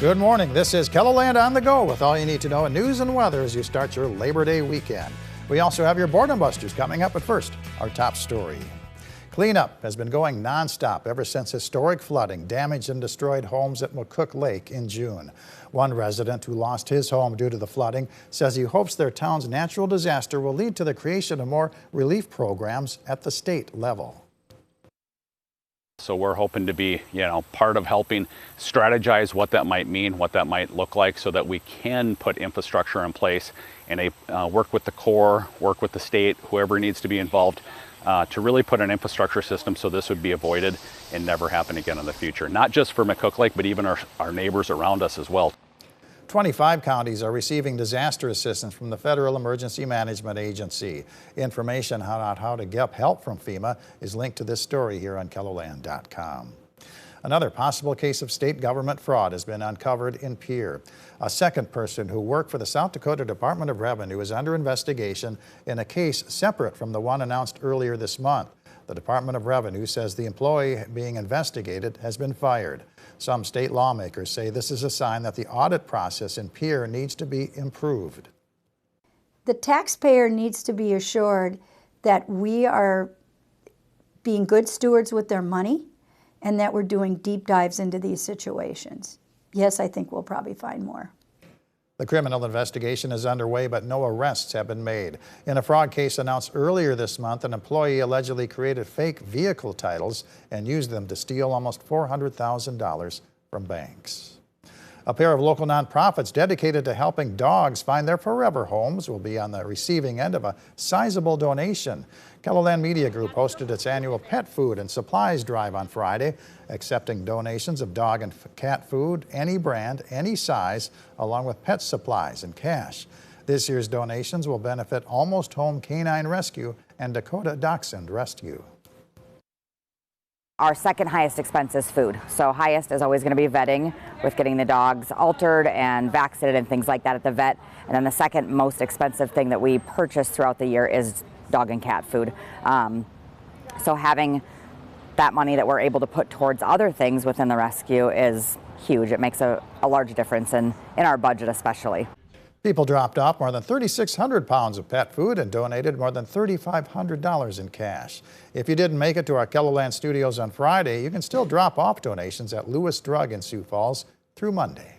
Good morning. This is KELOLAND on the go with all you need to know in news and weather as you start your Labor Day weekend. We also have your Boredom Busters coming up, but first, our top story. Cleanup has been going nonstop ever since historic flooding damaged and destroyed homes at McCook Lake in June. One resident who lost his home due to the flooding says he hopes their town's natural disaster will lead to the creation of more relief programs at the state level. So we're hoping to be, part of helping strategize what that might mean, what that might look like, so that we can put infrastructure in place and work with the Corps, work with the state, whoever needs to be involved, to really put an infrastructure system so this would be avoided and never happen again in the future. Not just for McCook Lake, but even our neighbors around us as well. 25 counties are receiving disaster assistance from the Federal Emergency Management Agency. Information on how to get help from FEMA is linked to this story here on KELOLAND.com. Another possible case of state government fraud has been uncovered in Pierre. A second person who worked for the South Dakota Department of Revenue is under investigation in a case separate from the one announced earlier this month. The Department of Revenue says the employee being investigated has been fired. Some state lawmakers say this is a sign that the audit process in Pierre needs to be improved. The taxpayer needs to be assured that we are being good stewards with their money and that we're doing deep dives into these situations. Yes, I think we'll probably find more. The criminal investigation is underway, but no arrests have been made. In a fraud case announced earlier this month, an employee allegedly created fake vehicle titles and used them to steal almost $400,000 from banks. A pair of local nonprofits dedicated to helping dogs find their forever homes will be on the receiving end of a sizable donation. KELOLAND Media Group hosted its annual pet food and supplies drive on Friday, accepting donations of dog and cat food, any brand, any size, along with pet supplies and cash. This year's donations will benefit Almost Home Canine Rescue and Dakota Dachshund Rescue. Our second highest expense is food. So highest is always going to be vetting, with getting the dogs altered and vaccinated and things like that at the vet. And then the second most expensive thing that we purchase throughout the year is dog and cat food. So having that money that we're able to put towards other things within the rescue is huge. It makes a large difference in our budget especially. People dropped off more than 3,600 pounds of pet food and donated more than $3,500 in cash. If you didn't make it to our KELOLAND studios on Friday, you can still drop off donations at Lewis Drug in Sioux Falls through Monday.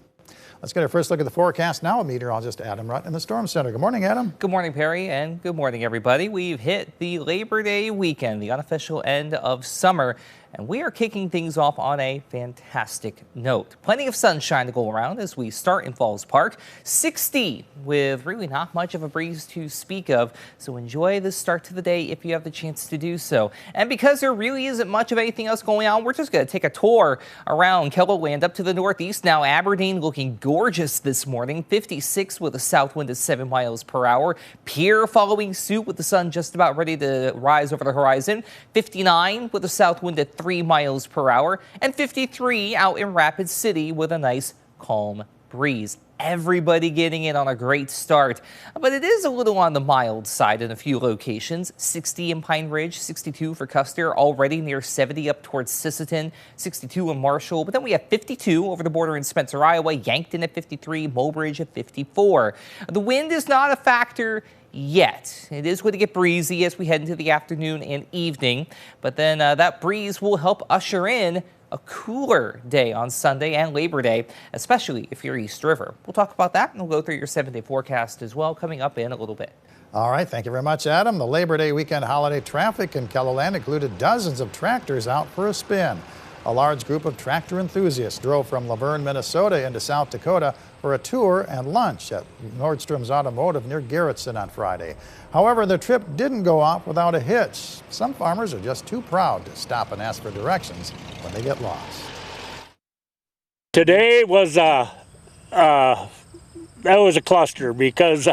Let's get our first look at the forecast now with meteorologist Adam Rutt in the Storm Center. Good morning, Adam. Good morning, Perry, and good morning, everybody. We've hit the Labor Day weekend, the unofficial end of summer, and we are kicking things off on a fantastic note. Plenty of sunshine to go around as we start in Falls Park. 60 with really not much of a breeze to speak of, so enjoy the start to the day if you have the chance to do so. And because there really isn't much of anything else going on, we're just going to take a tour around KELOLAND up to the northeast. Now Aberdeen looking gorgeous this morning, 56 with a south wind at 7 miles per hour. Pierre following suit with the sun just about ready to rise over the horizon, 59 with a south wind at 3 miles per hour, and 53 out in Rapid City with a nice calm breeze. Everybody getting in on a great start, but it is a little on the mild side in a few locations. 60 in Pine Ridge, 62 for Custer, already near 70 up towards Sisseton, 62 in Marshall, but then we have 52 over the border in Spencer, Iowa, Yankton at 53, Mobridge at 54. The wind is not a factor yet. It is going to get breezy as we head into the afternoon and evening, but then that breeze will help usher in a cooler day on Sunday and Labor Day, especially if you're East River. We'll talk about that, and we'll go through your 7-day forecast as well coming up in a little bit. All right, thank you very much, Adam. The Labor Day weekend holiday traffic in KELOLAND included dozens of tractors out for a spin. A large group of tractor enthusiasts drove from Laverne, Minnesota into South Dakota for a tour and lunch at Nordstrom's Automotive near Garrettson on Friday. However, the trip didn't go off without a hitch. Some farmers are just too proud to stop and ask for directions when they get lost. Today was that was a cluster because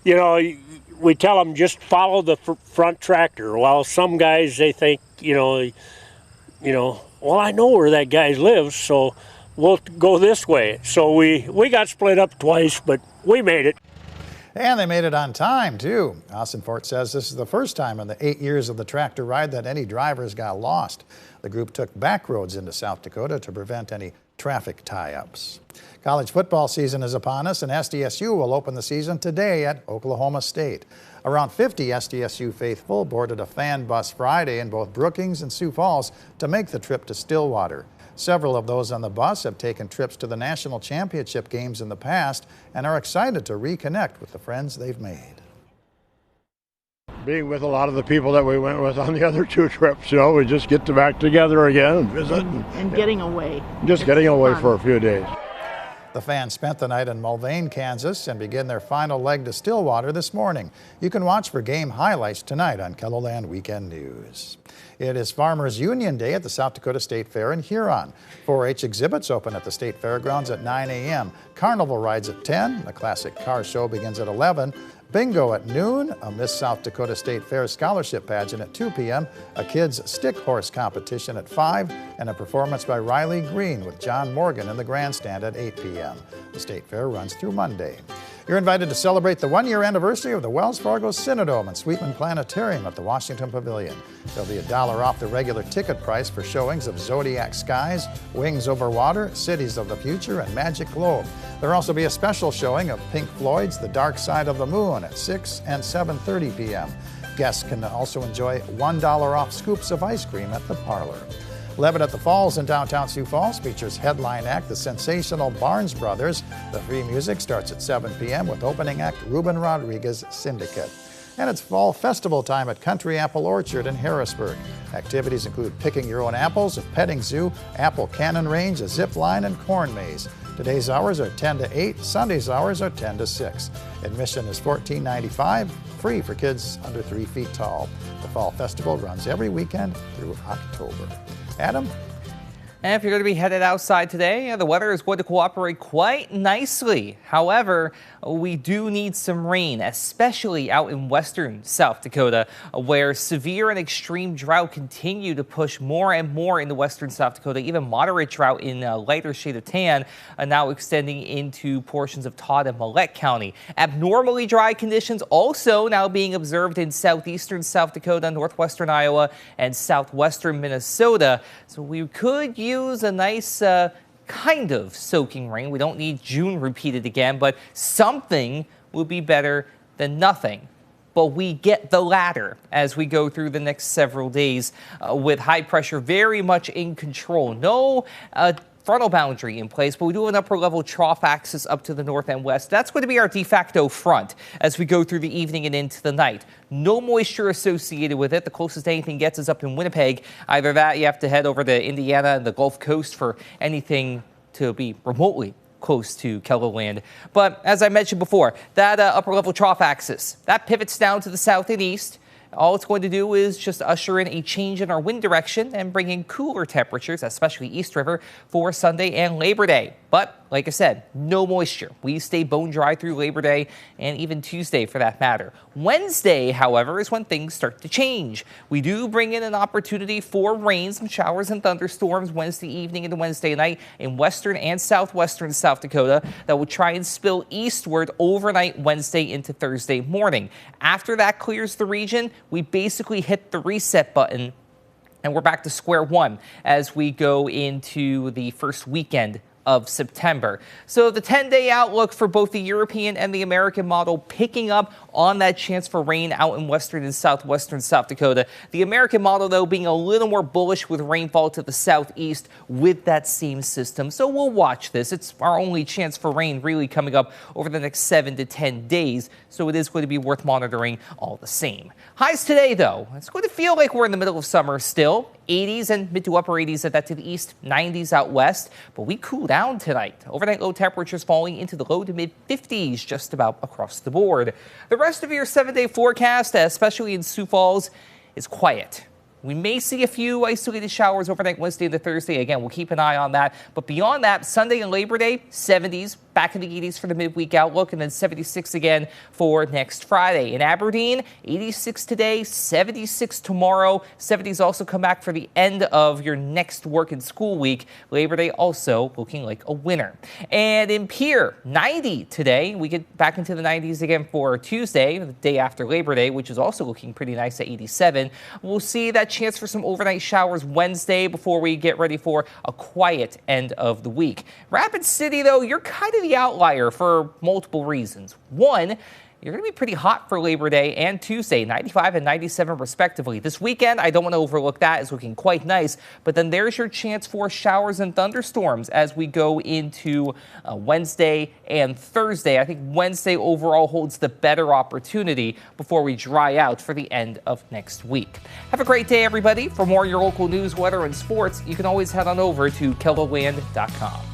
we tell them just follow the front tractor. While some guys, they think well, I know where that guy lives, so we'll go this way. So we got split up twice, but we made it. And they made it on time, too. Austin Fort says this is the first time in the 8 years of the tractor ride that any drivers got lost. The group took back roads into South Dakota to prevent any traffic tie-ups. College football season is upon us, and SDSU will open the season today at Oklahoma State. Around 50 SDSU faithful boarded a fan bus Friday in both Brookings and Sioux Falls to make the trip to Stillwater. Several of those on the bus have taken trips to the national championship games in the past and are excited to reconnect with the friends they've made. Being with a lot of the people that we went with on the other two trips, we just get back together again and visit. And getting away. Just getting away for a few days. The fans spent the night in Mulvane, Kansas, and begin their final leg to Stillwater this morning. You can watch for game highlights tonight on KELOLAND Weekend News. It is Farmers Union Day at the South Dakota State Fair in Huron. 4-H exhibits open at the State Fairgrounds at 9 a.m. Carnival rides at 10. The classic car show begins at 11. Bingo at noon, a Miss South Dakota State Fair scholarship pageant at 2 p.m., a kids' stick horse competition at 5, and a performance by Riley Green with John Morgan in the grandstand at 8 p.m. The State Fair runs through Monday. You're invited to celebrate the one-year anniversary of the Wells Fargo Cinedome and Sweetman Planetarium at the Washington Pavilion. There'll be $1 off the regular ticket price for showings of Zodiac Skies, Wings Over Water, Cities of the Future, and Magic Globe. There'll also be a special showing of Pink Floyd's The Dark Side of the Moon at 6 and 7:30 p.m. Guests can also enjoy $1 off scoops of ice cream at the parlor. Levitt at the Falls in downtown Sioux Falls features headline act the sensational Barnes Brothers. The free music starts at 7 p.m. with opening act Ruben Rodriguez Syndicate. And it's fall festival time at Country Apple Orchard in Harrisburg. Activities include picking your own apples, a petting zoo, apple cannon range, a zip line, and corn maze. Today's hours are 10 to 8, Sunday's hours are 10 to 6. Admission is $14.95, free for kids under 3 feet tall. The Fall Festival runs every weekend through October. Adam? And if you're going to be headed outside today, the weather is going to cooperate quite nicely. However, we do need some rain, especially out in western South Dakota, where severe and extreme drought continue to push more and more into western South Dakota. Even moderate drought in a lighter shade of tan now extending into portions of Todd and Millette County. Abnormally dry conditions also now being observed in southeastern South Dakota, northwestern Iowa, and southwestern Minnesota. So we could use a nice kind of soaking rain. We don't need June repeated again, but something will be better than nothing. But we get the latter as we go through the next several days with high pressure very much in control. No frontal boundary in place, but we do have an upper level trough axis up to the north and west. That's going to be our de facto front as we go through the evening and into the night. No moisture associated with it. The closest anything gets is up in Winnipeg. Either that, you have to head over to Indiana and the Gulf Coast for anything to be remotely close to KELOLAND. But as I mentioned before, that upper level trough axis, that pivots down to the south and east. All it's going to do is just usher in a change in our wind direction and bring in cooler temperatures, especially East River, for Sunday and Labor Day. But like I said, no moisture. We stay bone dry through Labor Day and even Tuesday for that matter. Wednesday, however, is when things start to change. We do bring in an opportunity for rain, some showers and thunderstorms Wednesday evening into Wednesday night in western and southwestern South Dakota that will try and spill eastward overnight Wednesday into Thursday morning. After that clears the region, we basically hit the reset button and we're back to square one as we go into the first weekend of September. So the 10-day outlook for both the European and the American model picking up on that chance for rain out in western and southwestern South Dakota. The American model, though, being a little more bullish with rainfall to the southeast with that same system. So we'll watch this. It's our only chance for rain really coming up over the next 7 to 10 days. So it is going to be worth monitoring all the same. Highs today, though, it's going to feel like we're in the middle of summer still. 80s and mid to upper 80s at that to the east, 90s out west. But we cool down tonight. Overnight low temperatures falling into the low to mid 50s just about across the board. The rest of your 7-day forecast, especially in Sioux Falls, is quiet. We may see a few isolated showers overnight Wednesday into Thursday. Again, we'll keep an eye on that. But beyond that, Sunday and Labor Day, 70s, back in the 80s for the midweek outlook, and then 76 again for next Friday. In Aberdeen, 86 today, 76 tomorrow. 70s also come back for the end of your next work and school week. Labor Day also looking like a winner. And in Pierre, 90 today. We get back into the 90s again for Tuesday, the day after Labor Day, which is also looking pretty nice at 87. We'll see that chance for some overnight showers Wednesday before we get ready for a quiet end of the week. Rapid City, though, you're kind of the outlier for multiple reasons. One, you're going to be pretty hot for Labor Day and Tuesday, 95 and 97 respectively. This weekend, I don't want to overlook that. It's looking quite nice. But then there's your chance for showers and thunderstorms as we go into Wednesday and Thursday. I think Wednesday overall holds the better opportunity before we dry out for the end of next week. Have a great day, everybody. For more of your local news, weather, and sports, you can always head on over to KELOLAND.com.